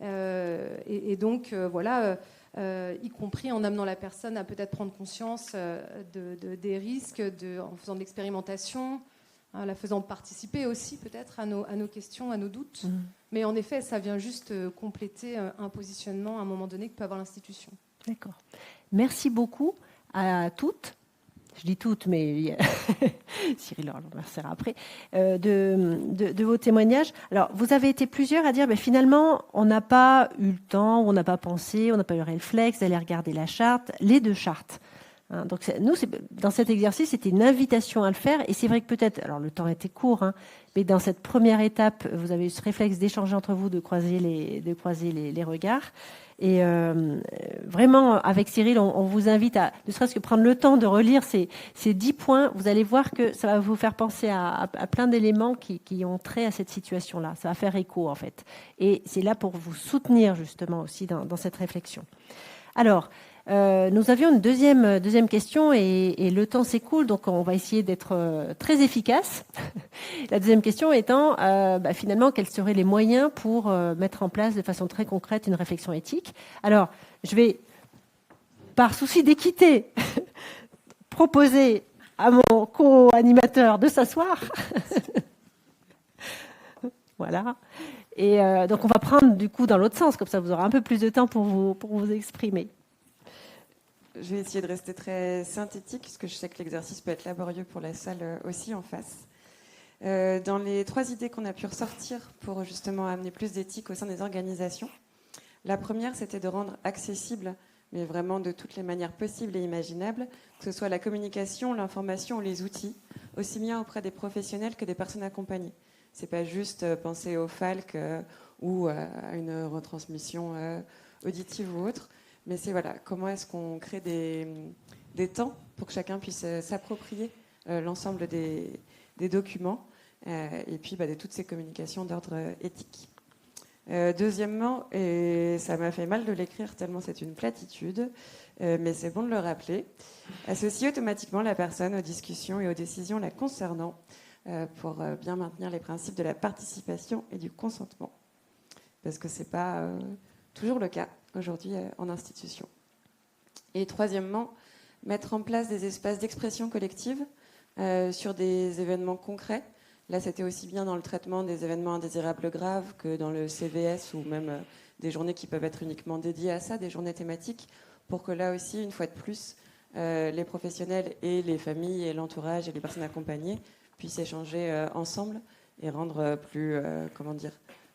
Et donc, y compris en amenant la personne à peut-être prendre conscience des risques, en faisant de l'expérimentation, en la faisant participer aussi peut-être à nos questions, à nos doutes. Mais en effet, ça vient juste compléter un positionnement à un moment donné que peut avoir l'institution. D'accord. Merci beaucoup à toutes. Je dis toutes, mais Cyril leur remerciera après, de vos témoignages. Alors, vous avez été plusieurs à dire, finalement, on n'a pas eu le temps, on n'a pas pensé, on n'a pas eu le réflexe d'aller regarder la charte, les deux chartes. Donc nous, dans cet exercice, c'était une invitation à le faire. Et c'est vrai que peut-être, alors le temps était court, mais dans cette première étape, vous avez eu ce réflexe d'échanger entre vous, de croiser les regards. Et vraiment, avec Cyril, on vous invite à ne serait-ce que prendre le temps de relire ces 10 points. Vous allez voir que ça va vous faire penser à plein d'éléments qui ont trait à cette situation-là. Ça va faire écho, en fait. Et c'est là pour vous soutenir, justement, aussi dans cette réflexion. Alors, nous avions une deuxième question et le temps s'écoule, donc on va essayer d'être très efficace. La deuxième question étant, finalement, quels seraient les moyens pour mettre en place de façon très concrète une réflexion éthique. Alors, je vais, par souci d'équité, proposer à mon co-animateur de s'asseoir. Voilà. Et donc, on va prendre du coup dans l'autre sens, comme ça vous aurez un peu plus de temps pour vous exprimer. Je vais essayer de rester très synthétique, puisque je sais que l'exercice peut être laborieux pour la salle aussi en face. Dans les 3 idées qu'on a pu ressortir pour justement amener plus d'éthique au sein des organisations, la première, c'était de rendre accessible, mais vraiment de toutes les manières possibles et imaginables, que ce soit la communication, l'information ou les outils, aussi bien auprès des professionnels que des personnes accompagnées. C'est pas juste penser au FALC ou à une retransmission auditive ou autre, mais c'est comment est-ce qu'on crée des temps pour que chacun puisse s'approprier l'ensemble des documents et puis de toutes ces communications d'ordre éthique. Deuxièmement, et ça m'a fait mal de l'écrire tellement c'est une platitude, mais c'est bon de le rappeler, associer automatiquement la personne aux discussions et aux décisions la concernant pour bien maintenir les principes de la participation et du consentement. Parce que c'est pas toujours le cas aujourd'hui en institution. Et troisièmement, mettre en place des espaces d'expression collective sur des événements concrets. Là, c'était aussi bien dans le traitement des événements indésirables graves que dans le CVS ou même des journées qui peuvent être uniquement dédiées à ça, des journées thématiques, pour que là aussi, une fois de plus, les professionnels et les familles et l'entourage et les personnes accompagnées puissent échanger ensemble et rendre plus,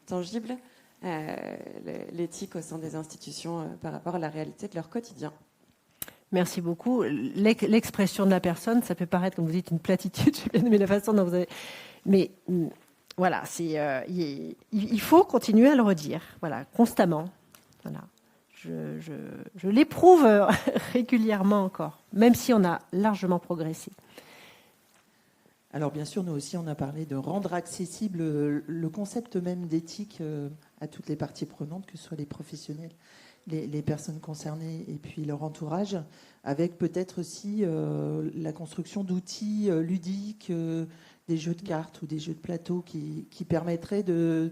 tangible l'éthique au sein des institutions par rapport à la réalité de leur quotidien. Merci beaucoup. L'expression de la personne, ça peut paraître, comme vous dites, une platitude, j'ai bien aimé la façon dont vous avez... Mais voilà, il faut continuer à le redire, constamment. Voilà. je l'éprouve régulièrement encore, même si on a largement progressé. Alors bien sûr, nous aussi, on a parlé de rendre accessible le concept même d'éthique à toutes les parties prenantes, que ce soit les professionnels, les personnes concernées et puis leur entourage, avec peut-être aussi la construction d'outils ludiques, des jeux de cartes ou des jeux de plateau qui permettraient de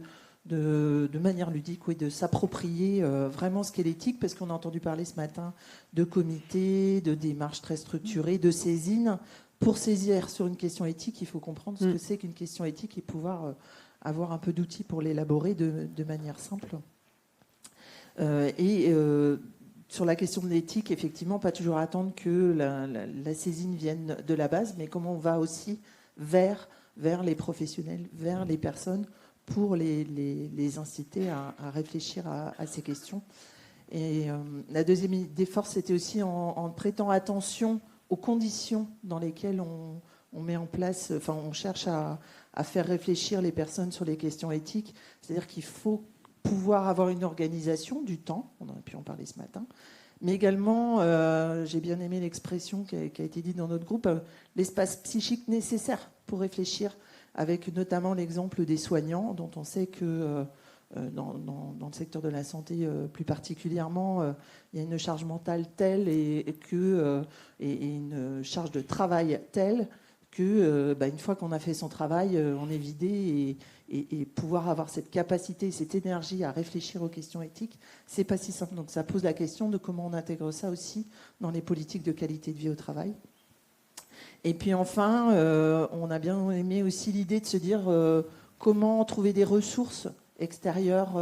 manière ludique, oui, de s'approprier vraiment ce qu'est l'éthique, parce qu'on a entendu parler ce matin de comités, de démarches très structurées, de saisines. Pour saisir sur une question éthique, il faut comprendre ce que c'est qu'une question éthique et pouvoir avoir un peu d'outils pour l'élaborer de manière simple. Sur la question de l'éthique, effectivement, pas toujours attendre que la saisine vienne de la base, mais comment on va aussi vers les professionnels, vers les personnes, pour les inciter à réfléchir à ces questions. Et la deuxième idée forte, c'était aussi en prêtant attention aux conditions dans lesquelles on met en place, enfin on cherche à faire réfléchir les personnes sur les questions éthiques. C'est-à-dire qu'il faut pouvoir avoir une organisation du temps, on a pu en parler ce matin, mais également, j'ai bien aimé l'expression qui a été dite dans notre groupe, l'espace psychique nécessaire pour réfléchir, avec notamment l'exemple des soignants, dont on sait que dans le secteur de la santé plus particulièrement, il y a une charge mentale telle et une charge de travail telle que une fois qu'on a fait son travail, on est vidé et pouvoir avoir cette capacité, cette énergie à réfléchir aux questions éthiques, c'est pas si simple. Donc ça pose la question de comment on intègre ça aussi dans les politiques de qualité de vie au travail. Et puis enfin, on a bien aimé aussi l'idée de se dire comment trouver des ressources extérieures,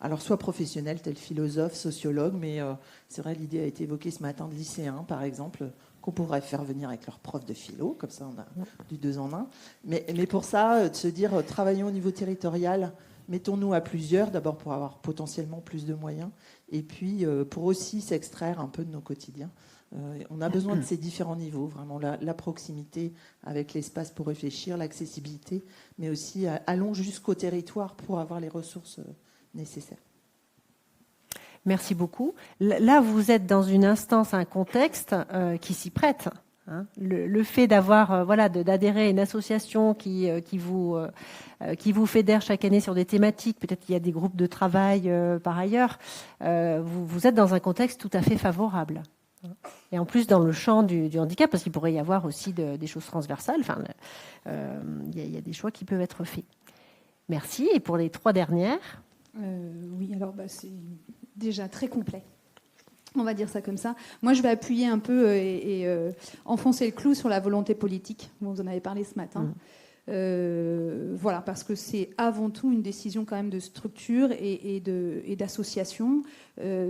alors soit professionnelles, tels philosophes, sociologues, mais c'est vrai, l'idée a été évoquée ce matin de lycéens, par exemple, qu'on pourrait faire venir avec leur prof de philo, comme ça on a du 2 en 1. Mais pour ça, de se dire, travaillons au niveau territorial, mettons-nous à plusieurs, d'abord pour avoir potentiellement plus de moyens, et puis pour aussi s'extraire un peu de nos quotidiens. On a besoin de ces différents niveaux, vraiment la proximité avec l'espace pour réfléchir, l'accessibilité, mais aussi allons jusqu'au territoire pour avoir les ressources nécessaires. Merci beaucoup. Là, vous êtes dans une instance, un contexte qui s'y prête. Hein. Le fait d'avoir, d'adhérer à une association qui vous fédère chaque année sur des thématiques, peut-être qu'il y a des groupes de travail par ailleurs, vous êtes dans un contexte tout à fait favorable. Et en plus dans le champ du handicap, parce qu'il pourrait y avoir aussi des choses transversales, il y a des choix qui peuvent être faits. Merci. Et pour les 3 dernières oui, alors c'est déjà très complet. On va dire ça comme ça. Moi, je vais appuyer un peu et enfoncer le clou sur la volonté politique. Vous en avez parlé ce matin. Voilà, parce que c'est avant tout une décision quand même de structure et d'association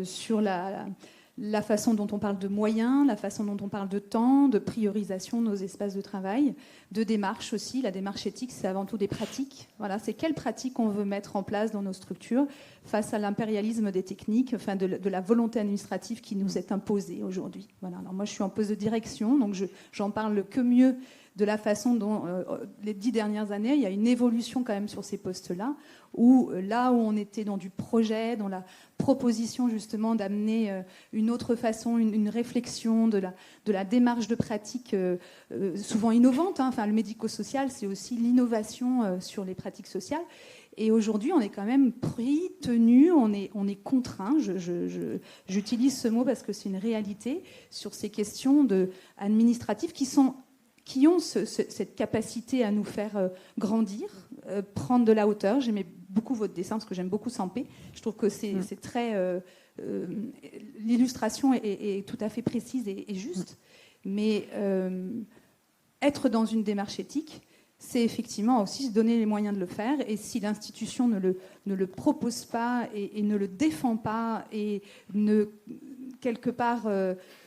sur la façon dont on parle de moyens, la façon dont on parle de temps, de priorisation de nos espaces de travail, de démarche aussi. La démarche éthique, c'est avant tout des pratiques. Voilà, c'est quelles pratiques on veut mettre en place dans nos structures face à l'impérialisme des techniques, enfin de la volonté administrative qui nous est imposée aujourd'hui. Voilà. Alors moi, je suis en poste de direction, donc j'en parle que mieux de la façon dont les 10 dernières années, il y a une évolution quand même sur ces postes-là, où là où on était dans du projet, dans la proposition justement d'amener une autre façon, une réflexion de la démarche de pratique souvent innovante. Hein. Enfin, le médico-social, c'est aussi l'innovation sur les pratiques sociales. Et aujourd'hui, on est quand même pris, tenu, on est contraint. J'utilise ce mot parce que c'est une réalité sur ces questions administratives qui ont cette capacité à nous faire grandir, prendre de la hauteur. J'aimais beaucoup votre dessin parce que j'aime beaucoup Sampé. Je trouve que c'est très... l'illustration est tout à fait précise et juste. Mais être dans une démarche éthique, c'est effectivement aussi se donner les moyens de le faire. Et si l'institution ne le propose pas et ne le défend pas et quelque part...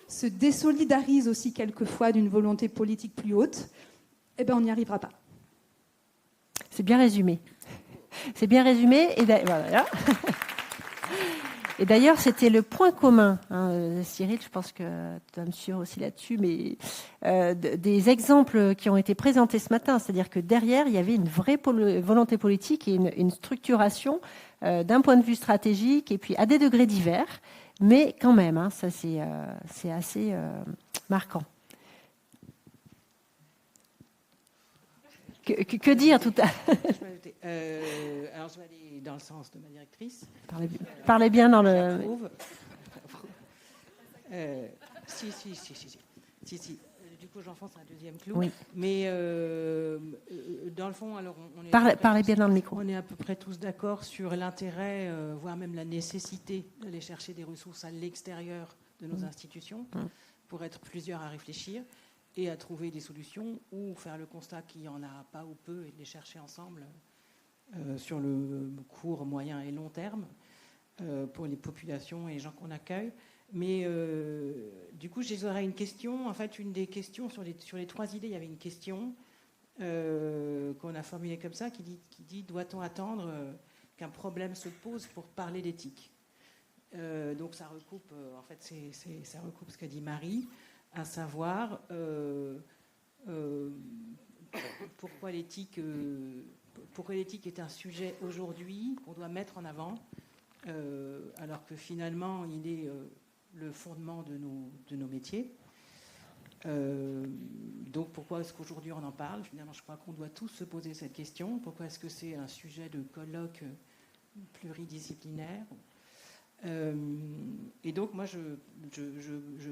se désolidarise aussi quelquefois d'une volonté politique plus haute, on n'y arrivera pas. C'est bien résumé. C'est bien résumé. Et d'ailleurs, c'était le point commun, hein, Cyril, je pense que tu vas me suivre aussi là-dessus, mais des exemples qui ont été présentés ce matin, c'est-à-dire que derrière, il y avait une vraie volonté politique et une structuration d'un point de vue stratégique, et puis à des degrés divers, Mais quand même, hein, ça c'est assez marquant. Que dire tout à l'heure? Alors, je vais aller dans le sens de ma directrice. Parlez bien dans le... Si. Du coup, j'enfonce un deuxième clou. Oui. Mais dans le fond, alors on est... Parlez bien dans le micro. On est à peu près tous d'accord sur l'intérêt, voire même la nécessité d'aller chercher des ressources à l'extérieur de nos institutions pour être plusieurs à réfléchir et à trouver des solutions ou faire le constat qu'il n'y en a pas ou peu et de les chercher ensemble sur le court, moyen et long terme pour les populations et les gens qu'on accueille. Mais du coup, j'aurais une question. En fait, une des questions sur les 3 idées, il y avait une question qu'on a formulée comme ça qui dit doit-on attendre qu'un problème se pose pour parler d'éthique? Donc ça recoupe, en fait, ça recoupe ce qu'a dit Marie, à savoir pourquoi l'éthique est un sujet aujourd'hui qu'on doit mettre en avant, alors que finalement il est le fondement de nos métiers. Donc pourquoi est-ce qu'aujourd'hui on en parle? Finalement, je crois qu'on doit tous se poser cette question. Pourquoi est-ce que c'est un sujet de colloque pluridisciplinaire? Et donc moi je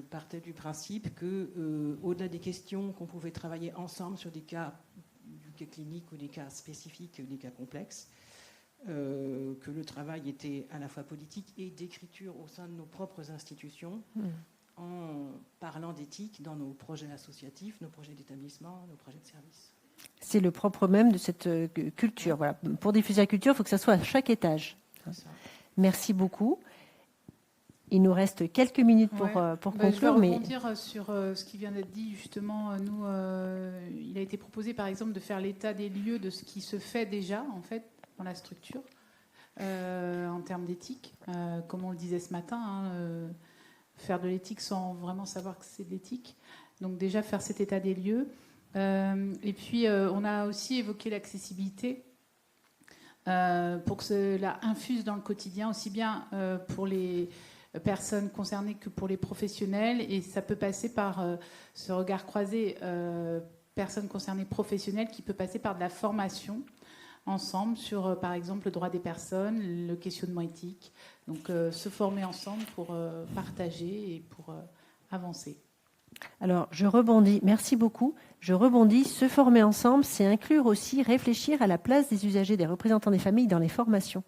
partais du principe que au-delà des questions qu'on pouvait travailler ensemble sur des cas cliniques ou des cas spécifiques, des cas complexes, que le travail était à la fois politique et d'écriture au sein de nos propres institutions, en parlant d'éthique dans nos projets associatifs, nos projets d'établissement, nos projets de service. C'est le propre même de cette culture. Voilà. Pour diffuser la culture, il faut que ça soit à chaque étage. Merci beaucoup. Il nous reste quelques minutes pour conclure. Je vais rebondir sur ce qui vient d'être dit. Justement, nous, il a été proposé, par exemple, de faire l'état des lieux de ce qui se fait déjà, en fait, dans la structure, en termes d'éthique. Comme on le disait ce matin, faire de l'éthique sans vraiment savoir que c'est de l'éthique. Donc déjà, faire cet état des lieux. Et puis, on a aussi évoqué l'accessibilité pour que cela infuse dans le quotidien, aussi bien pour les personnes concernées que pour les professionnels. Et ça peut passer par ce regard croisé personnes concernées professionnelles qui peut passer par de la formation ensemble sur, par exemple, le droit des personnes, le questionnement éthique. Donc, se former ensemble pour partager et pour avancer. Alors, je rebondis. Merci beaucoup. Je rebondis. Se former ensemble, c'est inclure aussi réfléchir à la place des usagers, des représentants des familles dans les formations.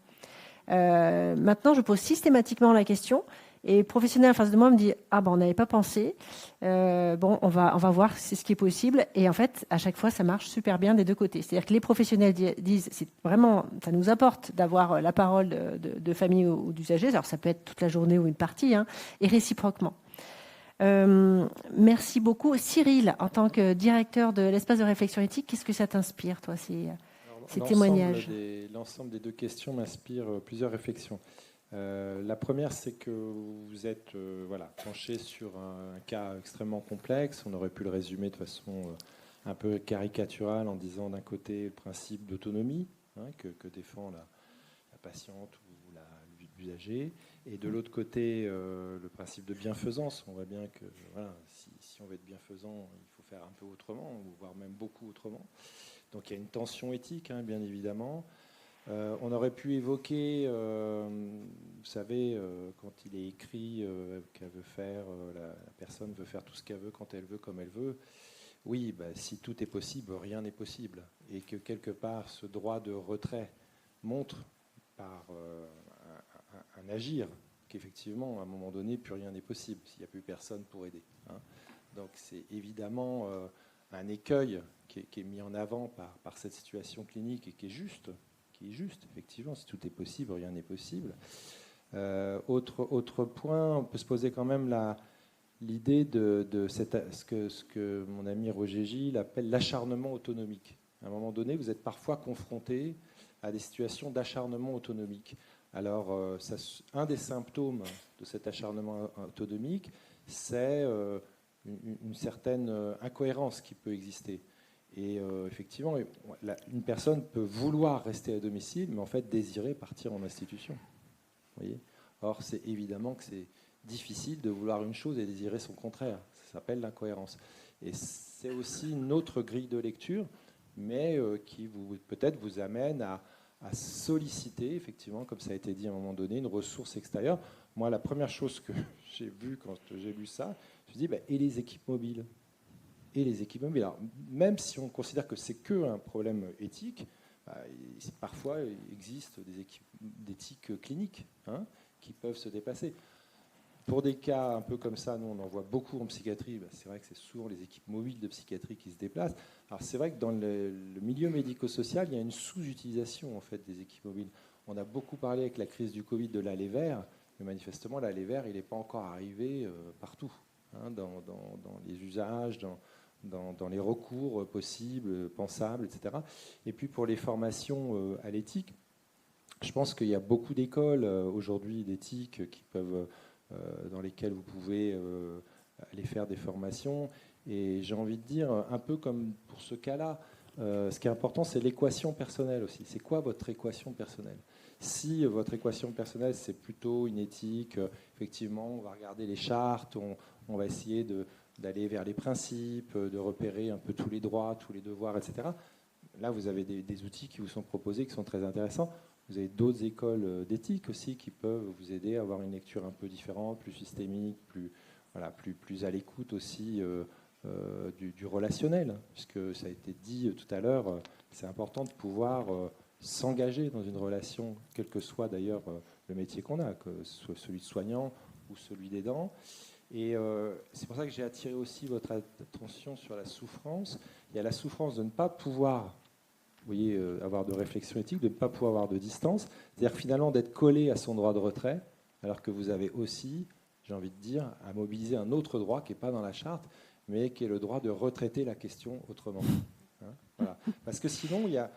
Maintenant, je pose systématiquement la question et le professionnel en face de moi me dit « Ah ben, on n'avait pas pensé. On va voir si c'est ce qui est possible. » Et en fait, à chaque fois, ça marche super bien des deux côtés. C'est-à-dire que les professionnels disent « C'est vraiment, ça nous apporte d'avoir la parole de famille ou d'usagers. » Alors, ça peut être toute la journée ou une partie, et réciproquement. Merci beaucoup. Cyril, en tant que directeur de l'espace de réflexion éthique, qu'est-ce que ça t'inspire, toi, ces témoignages? L'ensemble des deux questions m'inspire plusieurs réflexions. La première, c'est que vous êtes penché sur un cas extrêmement complexe. On aurait pu le résumer de façon un peu caricaturale en disant d'un côté le principe d'autonomie que défend la patiente ou l'usager, et de l'autre côté le principe de bienfaisance. On voit bien que si on veut être bienfaisant, il faut faire un peu autrement, voire même beaucoup autrement. Donc il y a une tension éthique, bien évidemment. On aurait pu évoquer, vous savez, quand il est écrit qu'elle veut faire, la personne veut faire tout ce qu'elle veut, quand elle veut, comme elle veut. Oui, si tout est possible, rien n'est possible. Et que quelque part, ce droit de retrait montre par un agir qu'effectivement, à un moment donné, plus rien n'est possible, s'il n'y a plus personne pour aider. Donc c'est évidemment un écueil qui est mis en avant par cette situation clinique et qui est juste, effectivement. Si tout est possible, rien n'est possible. Autre point, on peut se poser quand même l'idée de ce que mon ami Roger Gilles appelle l'acharnement autonomique. À un moment donné, vous êtes parfois confronté à des situations d'acharnement autonomique. Alors, un des symptômes de cet acharnement autonomique, c'est une certaine incohérence qui peut exister. Et effectivement, une personne peut vouloir rester à domicile, mais en fait désirer partir en institution. Vous voyez ? Or, c'est évidemment que difficile de vouloir une chose et désirer son contraire. Ça s'appelle l'incohérence. Et c'est aussi une autre grille de lecture, mais qui peut-être vous amène à solliciter, effectivement, comme ça a été dit à un moment donné, une ressource extérieure. Moi, la première chose que j'ai vue quand j'ai lu ça, je me suis dit, et les équipes mobiles ? Et les équipes mobiles. Alors, même si on considère que c'est qu'un problème éthique, parfois il existe des équipes d'éthique clinique qui peuvent se déplacer. Pour des cas un peu comme ça, nous on en voit beaucoup en psychiatrie, c'est vrai que c'est souvent les équipes mobiles de psychiatrie qui se déplacent. Alors c'est vrai que dans le milieu médico-social, il y a une sous-utilisation en fait, des équipes mobiles. On a beaucoup parlé avec la crise du Covid de l'aller vert, mais manifestement l'aller vert, il n'est pas encore arrivé partout, dans les usages, dans les recours possibles, pensables, etc. Et puis pour les formations à l'éthique, je pense qu'il y a beaucoup d'écoles aujourd'hui d'éthique dans lesquelles vous pouvez aller faire des formations. Et j'ai envie de dire, un peu comme pour ce cas-là, ce qui est important, c'est l'équation personnelle aussi. C'est quoi votre équation personnelle ? Si votre équation personnelle, c'est plutôt une éthique, effectivement, on va regarder les chartes, on va essayer d'aller vers les principes, de repérer un peu tous les droits, tous les devoirs, etc. Là, vous avez des outils qui vous sont proposés, qui sont très intéressants. Vous avez d'autres écoles d'éthique aussi qui peuvent vous aider à avoir une lecture un peu différente, plus systémique, plus à l'écoute aussi du relationnel. Puisque ça a été dit tout à l'heure, c'est important de pouvoir s'engager dans une relation, quel que soit d'ailleurs le métier qu'on a, que ce soit celui de soignant ou celui d'aidant. Et c'est pour ça que j'ai attiré aussi votre attention sur la souffrance. Il y a la souffrance de ne pas pouvoir avoir de réflexion éthique, de ne pas pouvoir avoir de distance, c'est-à-dire finalement d'être collé à son droit de retrait, alors que vous avez aussi, j'ai envie de dire, à mobiliser un autre droit qui n'est pas dans la charte, mais qui est le droit de retraiter la question autrement. Voilà. Parce que sinon, il y a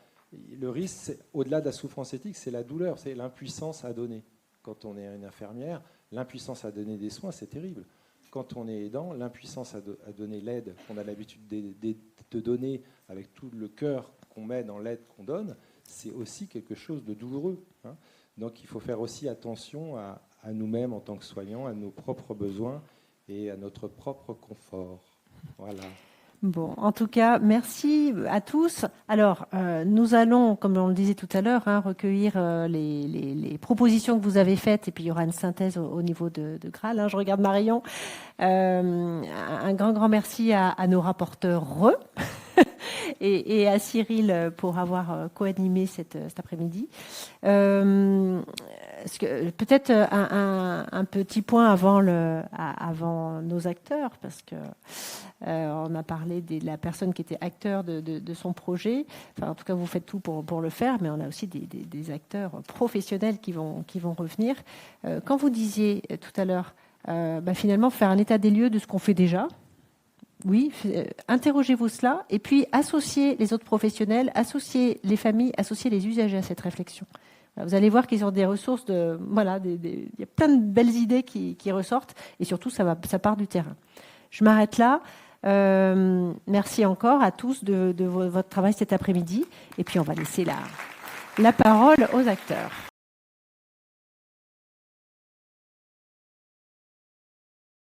le risque, au-delà de la souffrance éthique, c'est la douleur, c'est l'impuissance à donner. Quand on est une infirmière, l'impuissance à donner des soins, c'est terrible. Quand on est aidant, l'impuissance à donner l'aide qu'on a l'habitude de donner avec tout le cœur qu'on met dans l'aide qu'on donne, c'est aussi quelque chose de douloureux. Donc il faut faire aussi attention à nous-mêmes en tant que soignants, à nos propres besoins et à notre propre confort. Voilà. Bon, en tout cas, merci à tous. Alors, nous allons, comme on le disait tout à l'heure, recueillir les propositions que vous avez faites, et puis il y aura une synthèse au niveau de Graal. Je regarde Marion. Un grand merci à nos rapporteurs et à Cyril pour avoir co-animé cet après-midi. Peut-être un petit point avant nos acteurs, parce que on a parlé de la personne qui était acteur de son projet. Enfin, en tout cas, vous faites tout pour le faire, mais on a aussi des acteurs professionnels qui vont revenir. Quand vous disiez tout à l'heure, finalement, faire un état des lieux de ce qu'on fait déjà. Oui, interrogez-vous cela, et puis associez les autres professionnels, associez les familles, associez les usagers à cette réflexion. Vous allez voir qu'ils ont des ressources, il y a plein de belles idées qui ressortent, et surtout ça part du terrain. Je m'arrête là. Merci encore à tous de votre travail cet après-midi, et puis on va laisser la parole aux acteurs.